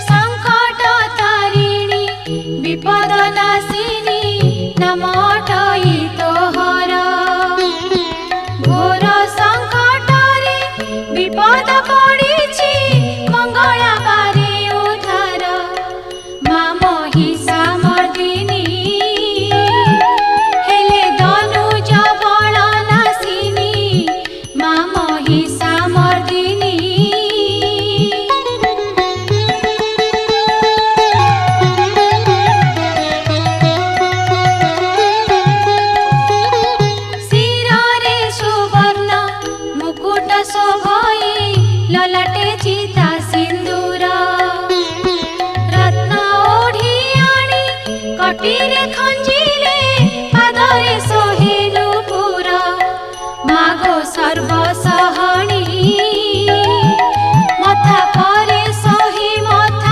संकट तारिणी विपद नाशिनी नमटई तोहर घोर संकटरे विपद पड़िछि मंगला बारे उद्धार माँ महिषामर्दिनी हेले धनुज बल नाशिनी माँ महिषामर्दिनी शिरे सुवर्ण मुकुट शोभई ललाटे चिता सिंदूर रत्न ओढ़ी आनी कटिरे